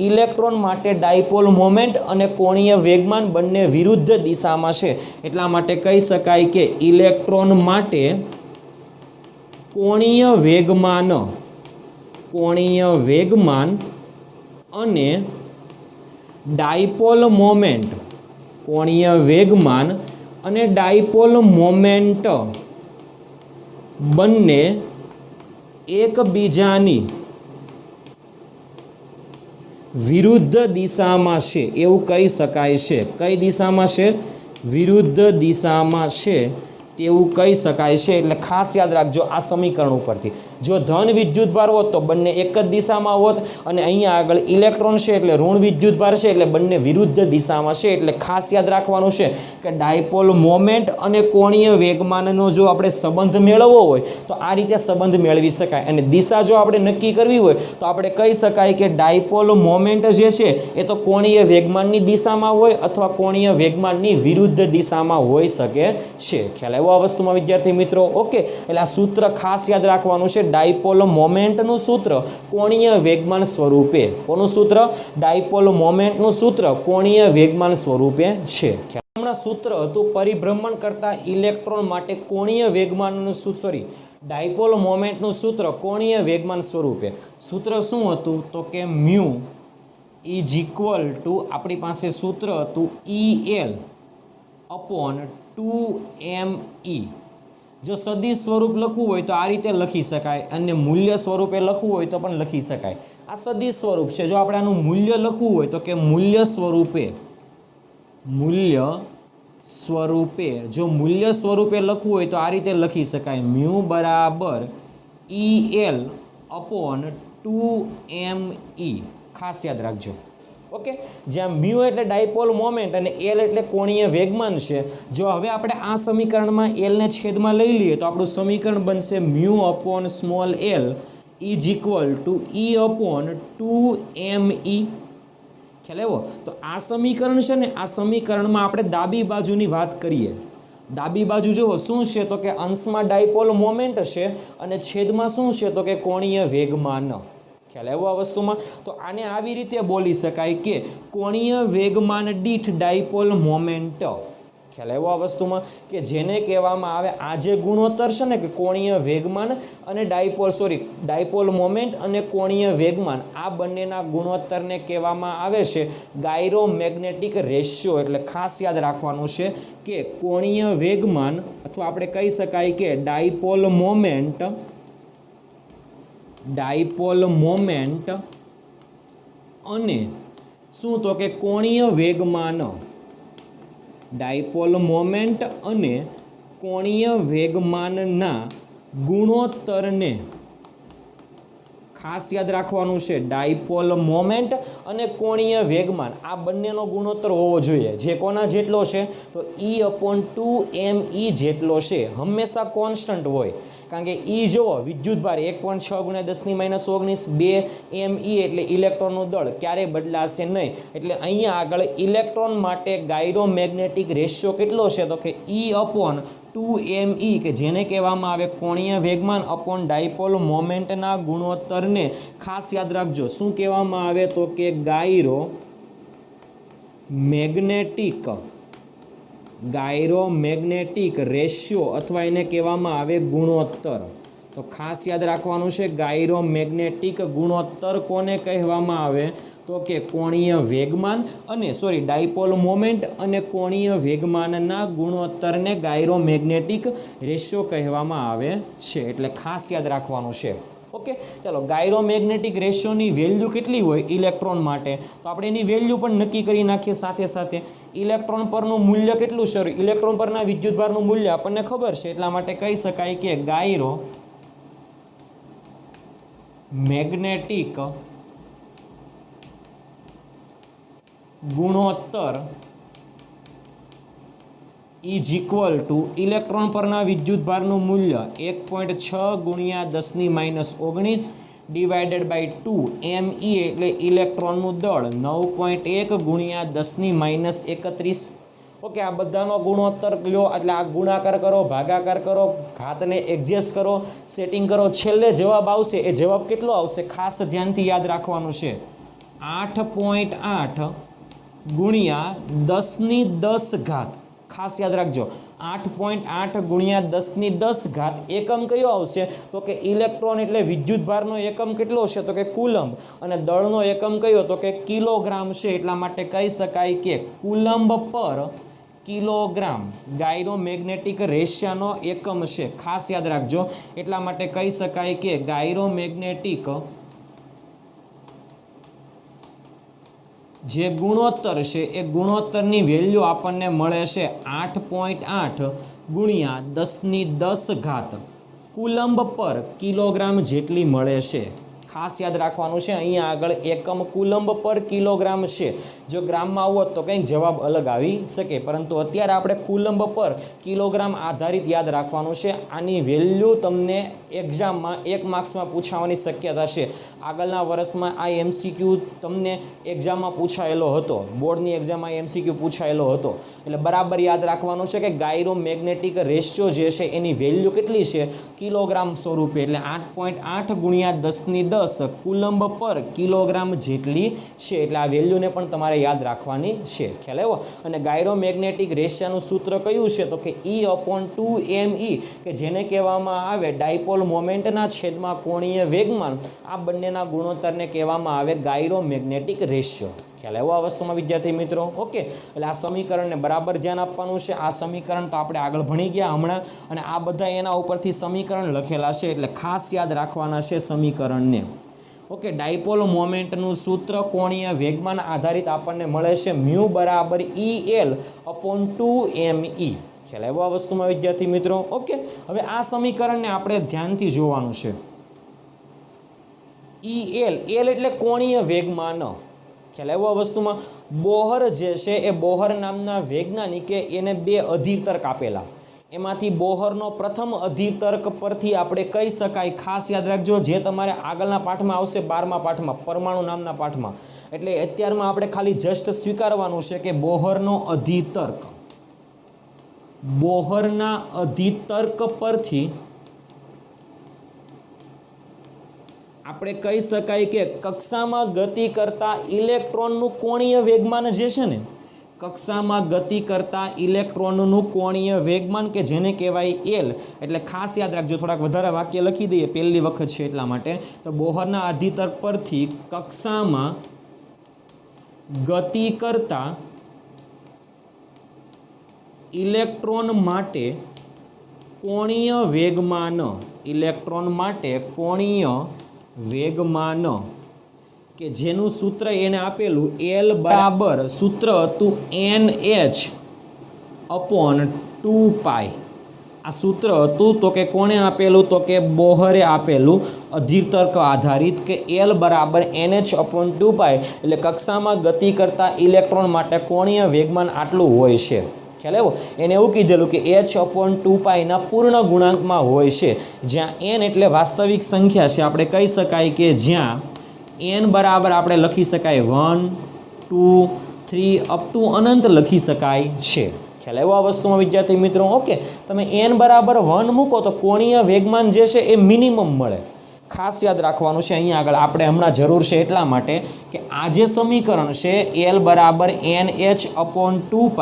ઇલેક્ટ્રોન માટે ડાયપોલ મોમેન્ટ અને કોણીય વેગમાન બંને વિરુદ્ધ દિશામાં છે. એટલા માટે કહી શકાય કે ઇલેક્ટ્રોન માટે કોણીય વેગમાન અને ડાયપોલ મોમેન્ટ કોણીય વેગમાન અને ડાયપોલ મોમેન્ટ બંને એકબીજાની વિરુદ્ધ દિશામાં છે એવું કહી શકાય છે. કઈ દિશામાં છે? વિરુદ્ધ દિશામાં છે તેવું કહી શકાય છે. એટલે ખાસ યાદ રાખજો આ સમીકરણ ઉપરથી. જો ધન વિદ્યુતભાર હોત તો બંને એક જ દિશામાં હોત, અને અહીંયા આગળ ઇલેક્ટ્રોન છે એટલે ઋણ વિદ્યુતભાર છે એટલે બંને વિરુદ્ધ દિશામાં છે. એટલે ખાસ યાદ રાખવાનું છે કે ડાયપોલ મોમેન્ટ અને કોણીય વેગમાનનો જો આપણે સંબંધ મેળવવો હોય તો આ રીતે સંબંધ મેળવી શકાય. અને દિશા જો આપણે નક્કી કરવી હોય તો આપણે કહી શકાય કે ડાયપોલ મોમેન્ટ જે છે એ તો કોણીય વેગમાનની દિશામાં હોય અથવા કોણીય વેગમાનની વિરુદ્ધ દિશામાં હોઈ શકે છે. ખ્યાલ આવ્યો આ વસ્તુમાં વિદ્યાર્થી મિત્રો? ઓકે, એટલે આ સૂત્ર ખાસ યાદ રાખવાનું છે. ડાયપોલ મોમેન્ટનું સૂત્ર કોણીય વેગમાન સ્વરૂપે. કોનું સૂત્ર? ડાયપોલ મોમેન્ટનું સૂત્ર કોણીય વેગમાન સ્વરૂપે છે. હમણાં સૂત્ર હતું પરિભ્રમણ કરતા ઇલેક્ટ્રોન માટે કોણીય વેગમાનનું ડાયપોલ મોમેન્ટનું સૂત્ર કોણીય વેગમાન સ્વરૂપે. સૂત્ર શું હતું? તો કે મ્યુ ઇઝ ઇક્વલ ટુ, આપણી પાસે સૂત્ર હતું EL અપોન 2ME. જો સદિશ સ્વરૂપ લખવું હોય તો આ રીતે લખી શકાય, અને મૂલ્ય સ્વરૂપે લખવું હોય તો પણ લખી શકાય. આ સદિશ સ્વરૂપ છે. જો આપણે આનું મૂલ્ય લખવું હોય તો કે મૂલ્ય સ્વરૂપે જો મૂલ્ય સ્વરૂપે લખવું હોય તો આ રીતે લખી શકાય, મ્યુ બરાબર EL અપોન 2ME. ખાસ યાદ રાખજો. ઓકે, જ્યાં મ્યુ એટલે ડાયપોલ મોમેન્ટ અને એલ એટલે કોણીય વેગમાન છે. જો હવે આપણે આ સમીકરણમાં એલને છેદમાં લઈ લઈએ તો આપણું સમીકરણ બનશે mu upon small L is equal to E upon 2ME. ખ્યાલ આવ્યો? તો આ સમીકરણ છે ને, આ સમીકરણમાં આપણે ડાબી બાજુની વાત કરીએ. ડાબી બાજુ જુઓ શું છે? તો કે અંશમાં ડાયપોલ મોમેન્ટ છે અને છેદમાં શું છે? તો કે કોણીય વેગમાન. ખ્યાલ આવ્યો આ વસ્તુમાં? તો આને આવી રીતે બોલી શકાય કે કોણીય વેગમાન દીઠ ડાયપોલ મોમેન્ટ. ખ્યાલ આવ્યો આ વસ્તુમાં? કે જેને કહેવામાં આવે, આ જે ગુણોત્તર છે ને કે કોણીય વેગમાન અને ડાયપોલ મોમેન્ટ અને કોણીય વેગમાન, આ બંનેના ગુણોત્તરને કહેવામાં આવે છે ગાયરોમેગ્નેટિક રેશિયો. એટલે ખાસ યાદ રાખવાનું છે કે કોણીય વેગમાન અથવા આપણે કહી શકાય કે ડાયપોલ મોમેન્ટ અને શું? તો કે કોણીય વેગમાન. ડાયપોલ મોમેન્ટ અને કોણીય વેગમાનના ગુણોત્તરને ખાસ યાદ રાખવાનું છે. ડાયપોલ મોમેન્ટ અને કોણીય વેગમાન આ બંનેનો ગુણોત્તર હોવો જોઈએ. જે કોના જેટલો છે? તો E અપોન 2ME જેટલો છે. હંમેશા કોન્સ્ટન્ટ હોય, કારણ કે E જુઓ વિદ્યુતભાર 1.6 ગુણ્યા 10⁻19 2ME એટલે ઇલેક્ટ્રોનનું દળ ક્યારેય બદલાશે નહીં. એટલે અહીંયા આગળ ઇલેક્ટ્રોન માટે ગાયરોમેગ્નેટિક રેશિયો કેટલો છે? તો કે E અપોન 2ME, કે જેને કહેવામાં આવે કોણીય વેગમાન અપોન ડાયપોલ મોમેન્ટના ગુણોત્તરને ખાસ યાદ રાખજો શું કહેવામાં આવે? તો કે ગાયરોમેગ્નેટિક રેશિયો અથવા એને કહેવામાં આવે ગુણોત્તર. તો ખાસ યાદ રાખવાનું છે ગાયરોમેગ્નેટિક ગુણોત્તર કોને કહેવામાં આવે? તો કે કોણીય વેગમાન અને ડાયપોલ મોમેન્ટ અને કોણીય વેગમાનના ગુણોત્તરને ગાયરોમેગ્નેટિક રેશિયો કહેવામાં આવે છે. એટલે ખાસ યાદ રાખવાનું છે. ઓકે, ચાલો ગાયરોમેગ્નેટિક રેશિયોની વેલ્યુ કેટલી હોય ઇલેક્ટ્રોન માટે? તો આપણે એની વેલ્યુ પણ નક્કી કરી નાખીએ. સાથે સાથે ઇલેક્ટ્રોન પરનું મૂલ્ય કેટલું છે? ઇલેક્ટ્રોન પરના વિદ્યુતભારનું મૂલ્ય આપણને ખબર છે, એટલા માટે કહી શકાય કે ગાયરોમેગ્નેટિક ગુણોત્તર ઇઝ ઇક્વલ ટુ ઇલેક્ટ્રોન પરના વિદ્યુતભારનું મૂલ્ય 1.6 ગુણ્યા 10⁻19 ડિવાઇડેડ બાય 2 ME એટલે ઇલેક્ટ્રોનનું દળ 9.1 ગુણ્યા 10⁻31. ઓકે, આ બધાનો ગુણોત્તર લો એટલે આ ગુણાકાર કરો, ભાગાકાર કરો, ઘાતને એડજસ્ટ કરો, સેટિંગ કરો, છેલ્લે જવાબ આવશે. એ જવાબ કેટલો આવશે? ખાસ ધ્યાનથી યાદ રાખવાનું છે. 8.8 ગુણ્યા 10⁻10. ખાસ યાદ રાખજો, 8.8 ગુણ્યા 10⁻10 એકમ કયો આવશે તો કે ઇલેક્ટ્રોન એટલે વિદ્યુતભારનો એકમ કેટલો છે તો કે કુલંબ અને દળનો એકમ કયો તો કે કિલોગ્રામ છે એટલા માટે કહી શકાય કે કુલંબ પર કિલોગ્રામ ગાયરોમેગ્નેટિક રેશિયાનો એકમ છે ખાસ યાદ રાખજો એટલા માટે કહી શકાય કે ગાયરોમેગ્નેટિક જે ગુણોત્તર છે એ ગુણોત્તરની વેલ્યુ આપણને મળે છે 8.8 ગુણ્યા 10⁻10 કુલંબ પર કિલોગ્રામ જેટલી મળે છે ખાસ યાદ રાખવાનું છે અહીંયા આગળ એકમ કુલંબ પર કિલોગ્રામ છે જો ગ્રામમાં આવો તો કંઈક જવાબ અલગ આવી શકે પરંતુ અત્યારે આપણે કુલંબ પર કિલોગ્રામ આધારિત યાદ રાખવાનું છે આની વેલ્યુ તમને એક્ઝામમાં 1 માર્ક્સમાં પૂછાવાની શક્યતા છે આગળના વર્ષમાં આ એમસીક્યુ તમને એક્ઝામમાં પૂછાયેલો હતો બોર્ડની એક્ઝામમાં એમસીક્યુ પૂછાયેલો હતો એટલે બરાબર યાદ રાખવાનું છે કે ગાયરોમેગ્નેટિક રેશિયો જે છે એની વેલ્યુ કેટલી છે કિલોગ્રામ સ્વરૂપે એટલે 8.8 ગુણ્યા 10⁻10 કુલંબ પર કિલોગ્રામ જેટલી છે એટલે આ વેલ્યુને પણ તમારે યાદ રાખવાની છે ખ્યાલ આવ્યો અને ગાયરોમેગ્નેટિક રેશિયાનું સૂત્ર કયું છે તો કે E/2me કે જેને કહેવામાં આવે ડાયપોલ મોમેન્ટના છેદમાં કોણીય વેગમાન આ બંનેના ગુણોત્તરને કહેવામાં આવે ગાયરોમેગ્નેટિક રેશિયો ખ્યાલ આવ્યો આ વસ્તુમાં વિદ્યાર્થી મિત્રો ઓકે એટલે આ સમીકરણને બરાબર ધ્યાન આપવાનું છે આ સમીકરણ તો આપણે આગળ ભણી ગયા હમણાં અને આ બધા એના ઉપરથી સમીકરણ લખેલા છે એટલે ખાસ યાદ રાખવાના છે સમીકરણને ઓકે ડાયપોલ મોમેન્ટનું સૂત્ર કોણીય વેગમાન આધારિત આપણને મળે છે મ્યુ બરાબર EL/2me ખ્યાલ આવ્યો આ વસ્તુમાં વિદ્યાર્થી મિત્રો ઓકે હવે આ સમીકરણને આપણે ધ્યાનથી જોવાનું છે EL એટલે કોણીય વેગમાન ખ્યાલ આવ્યો આ વસ્તુમાં બોહર જે છે એ બોહર નામના વૈજ્ઞાનિકે એને 2 અધીર તર્ક આપેલા એમાંથી બોહરનો પ્રથમ અધીર તર્ક પરથી આપણે કહી શકાય ખાસ યાદ રાખજો જે તમારે આગળના પાઠમાં આવશે 12મા પાઠમાં પરમાણુ નામના પાઠમાં એટલે અત્યારમાં આપણે ખાલી જસ્ટ સ્વીકારવાનું છે કે બોહરના અધીર તર્ક પરથી આપણે કહી શકાય કે કક્ષામાં ગતિ કરતા ઇલેક્ટ્રોનનું કોણીય વેગમાન જે છે ને કક્ષામાં ગતિ કરતા ઇલેક્ટ્રોનનું કોણીય વેગમાન કે જેને કહેવાય એલ એટલે ખાસ યાદ રાખજો થોડાક વધારે વાક્ય લખી દઈએ પહેલી વખત છે એટલા માટે તો બોહરના અધીર તર્ક પરથી કક્ષામાં ગતિ કરતા ઇલેક્ટ્રોન માટે કોણીય વેગમાન કે જેનું સૂત્ર એને આપેલું L બરાબર સૂત્ર હતું NH/2π આ સૂત્ર હતું તો કે કોણે આપેલું તો કે બોહરે આપેલું અધીર તર્ક આધારિત કે L બરાબર NH/2π એટલે કક્ષામાં ગતિ કરતા ઇલેક્ટ્રોન માટે કોણીય વેગમાન આટલું હોય છે ખ્યાલ આવ્યો એને એવું કીધેલું કે H/2π ના પૂર્ણ ગુણાંકમાં હોય છે જ્યાં n એટલે વાસ્તવિક સંખ્યા છે આપણે કહી શકાય કે જ્યાં n બરાબર આપણે લખી શકાય 1 2 3 અપ ટુ અનંત લખી શકાય છે ખ્યાલ આવ્યો આ વસ્તુમાં વિદ્યાર્થી મિત્રો ઓકે તમે n બરાબર 1 મૂકો તો કોણીય વેગમાન જે છે એ મિનિમમ મળે ખાસ યાદ રાખવાનું છે અહીંયા આગળ આપણે હમણાં જરૂર છે એટલા માટે કે આ જે સમીકરણ છે L બરાબર NH/2π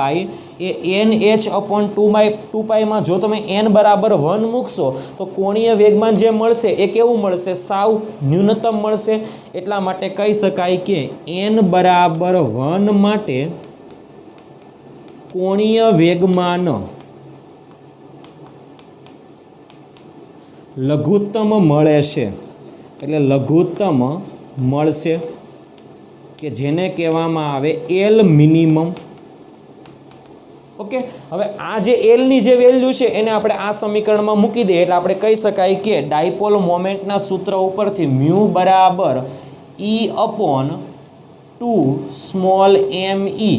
એ NH/2π માં જો તમે n બરાબર 1 મૂકશો તો કોણીય વેગમાન જે મળશે એ કેવું મળશે સાવ ન્યૂનતમ મળશે એટલા માટે કહી શકાય કે n બરાબર 1 માટે કોણીય વેગમાન લઘુત્તમ મળે છે એટલે લઘુત્તમ મળશે કે જેને કહેવામાં આવે L મિનિમમ ઓકે હવે આ જે L ની જે વેલ્યુ છે એને આપણે આ સમીકરણમાં મૂકી દઈએ એટલે આપણે કહી શકાય કે ડાયપોલ મોમેન્ટના સૂત્ર ઉપરથી મ્યુ બરાબર E/2me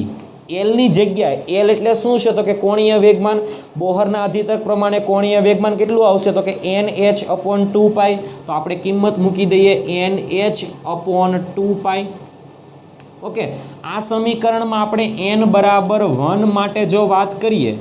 L ની જગ્યાએ L એટલે શું છે તો કે કોણીય વેગમાન બોહરના અધીર તર્ક પ્રમાણે કોણીય વેગમાન કેટલું આવશે તો કે NH/2π તો આપણે કિંમત મૂકી દઈએ NH/2π ઓકે આ સમીકરણમાં આપણે n બરાબર 1 માટે જો વાત કરીએ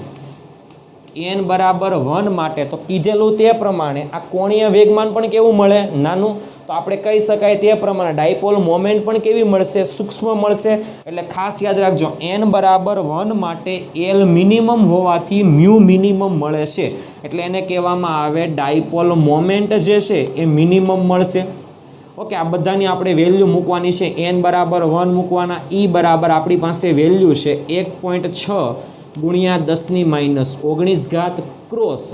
n બરાબર 1 માટે તો કીધેલું તે પ્રમાણે આ કોણીય વેગમાન પણ કેવું મળે નાનું તો આપણે કહી શકાય તે પ્રમાણે ડાયપોલ મોમેન્ટ પણ કેવી મળશે? સૂક્ષ્મ મળશે. એટલે ખાસ યાદ રાખજો, n બરાબર 1 માટે L મિનિમમ હોવાથી મ્યુ મિનિમમ મળે છે. એટલે એને કહેવામાં આવે ડાયપોલ મોમેન્ટ જે છે એ મિનિમમ મળશે. ઓકે, આ બધાની આપણે વેલ્યુ મૂકવાની છે. n બરાબર 1 મૂકવાના. E બરાબર આપણી પાસે વેલ્યુ છે 1.6 ગુણ્યા 10⁻19 ઘાત ક્રોસ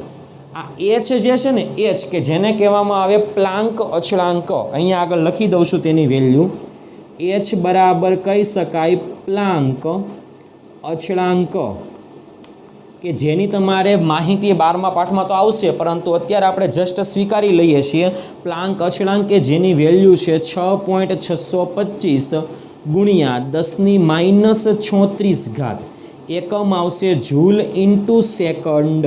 આ h જે છે ને h કે જેને કહેવામાં આવે પ્લાન્ક અચળાંક. અહીંયા આગળ લખી દઉં છું તેની વેલ્યુ. h બરાબર કહી શકાય પ્લાન્ક અચળાંક, કે જેની તમારે માહિતી 12મા પાઠમાં તો આવશે, પરંતુ અત્યારે આપણે જસ્ટ સ્વીકારી લઈએ છીએ. પ્લાન્ક અચળાંક કે જેની વેલ્યુ છે 6.625 ગુણ્યા 10⁻36 ઘાત. એકમ આવશે જૂલ ઇન્ટુ સેકન્ડ.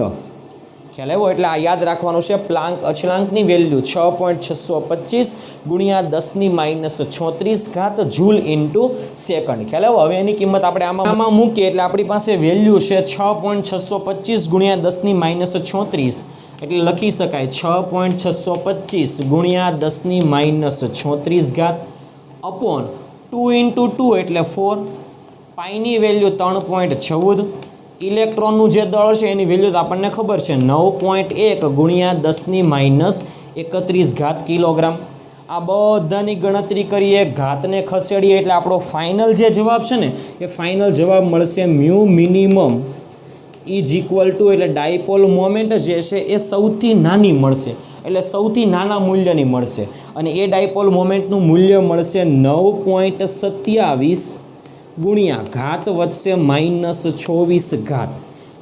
ખ્યાલ આવ્યો? એટલે આ યાદ રાખવાનું છે. પ્લાન્ક અચળાંકની વેલ્યુ 6.625 ગુણ્યા 10⁻36 ઘાત જૂલ ઇન્ટુ સેકન્ડ. ખ્યાલ આવ્યો? હવે એની કિંમત આપણે આમાં મૂકીએ એટલે આપણી પાસે વેલ્યુ છે 6.625 ગુણ્યા 10⁻36. એટલે લખી શકાય 6.625 ગુણ્યા 10⁻36 ઘાત અપોન 2 × 2 એટલે 4. પાઈની વેલ્યુ 3.14. ઇલેક્ટ્રોનનું જે દળ છે એની વેલ્યુ તો આપણને ખબર છે 9.1 ગુણ્યા 10⁻31 ઘાત કિલોગ્રામ. આ બધાની ગણતરી કરીએ, ઘાતને ખસેડીએ એટલે આપણો ફાઇનલ જે જવાબ છે ને એ ફાઇનલ જવાબ મળશે mu minimum is equal to, એટલે ડાયપોલ મોમેન્ટ જે છે એ સૌથી નાની મળશે. એટલે સૌથી નાના મૂલ્યની મળશે. અને એ ડાયપોલ મોમેન્ટનું મૂલ્ય મળશે 9.27 ગુણ્યા ઘાત વધશે -24 ઘાત.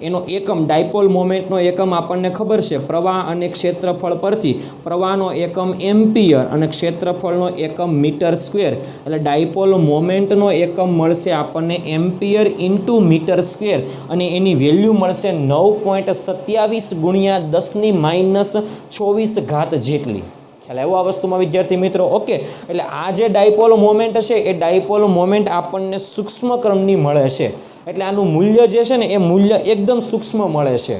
એનો એકમ ડાયપોલ મોમેન્ટનો એકમ આપણને ખબર છે પ્રવાહ અને ક્ષેત્રફળ પરથી. પ્રવાહનો એકમ એમ્પિયર અને ક્ષેત્રફળનો એકમ મીટર સ્ક્વેર. એટલે ડાયપોલ મોમેન્ટનો એકમ મળશે આપણને એમ્પિયર ઇન્ટુ મીટર સ્ક્વેર, અને એની વેલ્યુ મળશે 9.27 ગુણ્યા 10⁻24 ઘાત જેટલી. ખ્યાલ આવ્યો આ વસ્તુમાં વિદ્યાર્થી મિત્રો? ઓકે, એટલે આ જે ડાયપોલ મોમેન્ટ છે એ ડાયપોલ મોમેન્ટ આપણને સૂક્ષ્મ ક્રમની મળે છે. એટલે આનું મૂલ્ય જે છે ને એ મૂલ્ય એકદમ સૂક્ષ્મ મળે છે.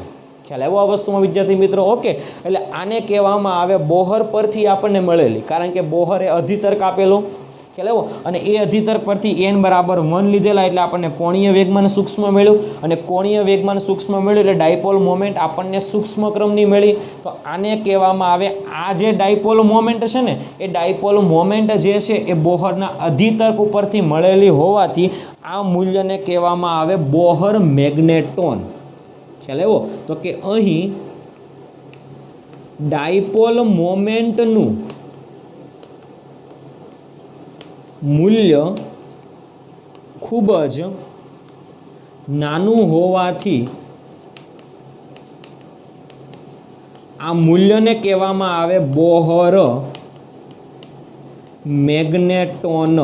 ખ્યાલ આવ્યો આ વસ્તુમાં વિદ્યાર્થી મિત્રો? ઓકે, એટલે આને કહેવામાં આવે બોહર પરથી આપણને મળેલી, કારણ કે બોહરે અધિતર્ક આપેલો. ખ્યાલ આવ્યો? અને એ અધિતર્ક પરથી n બરાબર 1 લીધેલા, એટલે આપણને કોણીય વેગમાન સૂક્ષ્મ મળ્યું. અને કોણીય વેગમાન સૂક્ષ્મ મળ્યું એટલે ડાયપોલ મોમેન્ટ આપણને સૂક્ષ્મ ક્રમની મળી. તો આને કહેવામાં આવે, આ જે ડાયપોલ મોમેન્ટ છે ને એ ડાયપોલ મોમેન્ટ જે છે એ બોહરના અધિતર્ક ઉપરથી મળેલી હોવાથી આ મૂલ્યને કહેવામાં આવે બોહર મેગ્નેટોન. ખ્યાલ આવ્યો? તો કે અહીં ડાયપોલ મોમેન્ટનું મૂલ્ય ખૂબ જ નાનું હોવાથી આ મૂલ્યને કહેવામાં આવે બોહર મેગ્નેટોન.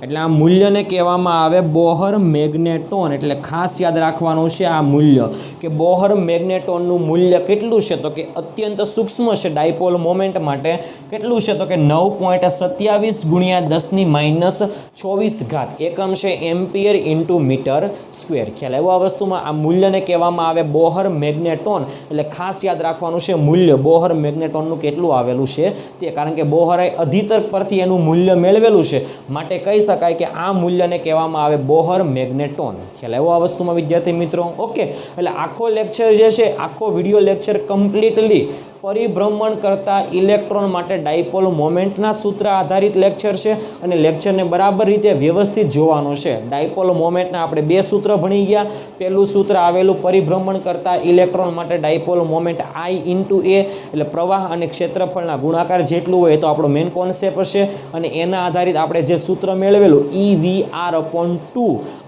એટલે આ મૂલ્યને કહેવામાં આવે બોહર મેગ્નેટોન. એટલે ખાસ યાદ રાખવાનું છે આ મૂલ્ય, કે બોહર મેગ્નેટોનનું મૂલ્ય કેટલું છે? તો કે અત્યંત સૂક્ષ્મ છે. ડાયપોલ મોમેન્ટ માટે કેટલું છે? તો કે 9.27 ગુણ્યા 10⁻24 ઘાત. એકમ છે એમ્પિયર ઇન્ટુ મીટર સ્ક્વેર. ખ્યાલ આવ્યો આ વસ્તુમાં? આ મૂલ્યને કહેવામાં આવે બોહર મેગ્નેટોન. એટલે ખાસ યાદ રાખવાનું છે મૂલ્ય બોહર મેગ્નેટોનનું કેટલું આવેલું છે તે, કારણ કે બોહરે અધિતર્ક પરથી એનું મૂલ્ય મેળવેલું છે, માટે કહી શકાય કે આ મૂલ્યને કહેવામાં આવે બોહર મેગ્નેટોન. ખ્યાલ આવ્યો આ વસ્તુમાં વિદ્યાર્થી મિત્રો? ઓકે, એટલે આખો લેક્ચર જે છે, આખો વિડીયો લેક્ચર કમ્પ્લીટલી પરિભ્રમણ કરતા ઇલેક્ટ્રોન માટે ડાયપોલ મોમેન્ટના સૂત્ર આધારિત લેક્ચર છે, અને લેક્ચરને બરાબર રીતે વ્યવસ્થિત જોવાનો છે. ડાયપોલ મોમેન્ટના આપણે 2 સૂત્ર ભણી ગયા. પહેલું સૂત્ર આવેલું પરિભ્રમણ કરતા ઇલેક્ટ્રોન માટે ડાયપોલ મોમેન્ટ I × A, એટલે પ્રવાહ અને ક્ષેત્રફળના ગુણાકાર જેટલું હોય તો આપણો મેઇન કોન્સેપ્ટ છે. અને એના આધારિત આપણે જે સૂત્ર મેળવેલું EV/2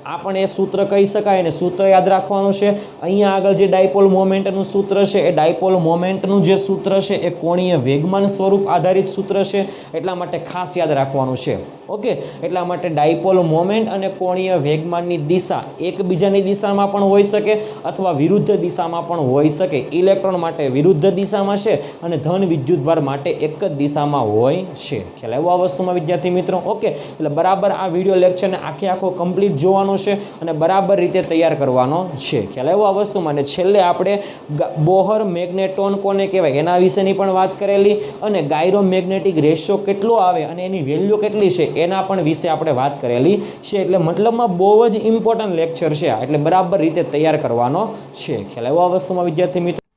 આ પણ એ સૂત્ર કહી શકાય, અને સૂત્ર યાદ રાખવાનું છે. અહીંયા આગળ જે ડાયપોલ મોમેન્ટનું સૂત્ર છે એ ડાયપોલ મોમેન્ટનું જે સૂત્ર છે એ કોણીય વેગમાન સ્વરૂપ આધારિત સૂત્ર છે, એટલા માટે ખાસ યાદ રાખવાનું છે. ઓકે, એટલા માટે ડાયપોલ મોમેન્ટ અને કોણીય વેગમાનની દિશા એકબીજાની દિશામાં પણ હોઈ શકે અથવા વિરુદ્ધ દિશામાં પણ હોઈ શકે. ઇલેક્ટ્રોન માટે વિરુદ્ધ દિશામાં છે અને ધન વિદ્યુતભાર માટે એક જ દિશામાં હોય છે. ખ્યાલ આવ્યો આ વસ્તુમાં વિદ્યાર્થી મિત્રો? ઓકે, એટલે બરાબર આ વિડીયો લેક્ચરને આખો કમ્પ્લીટ જોવાનો આવશે અને બરાબર રીતે તૈયાર કરવાનો છે. ખ્યાલ આવ્યો આ વસ્તુમાં. અને છેલ્લે આપણે બોહર મેગ્નેટોન કોને કહેવાય એના વિશેની પણ વાત કરેલી અને ગાયરો મેગ્નેટિક રેશિયો કેટલો આવે અને એની વેલ્યુ કેટલી છે એના પણ વિશે આપણે વાત કરેલી છે. એટલે મતલબમાં બહુ જ ઇમ્પોર્ટન્ટ લેક્ચર છે, એટલે બરાબર રીતે તૈયાર કરવાનો છે. ખ્યાલ આવ્યો આ વસ્તુમાં વિદ્યાર્થી મિત્રો?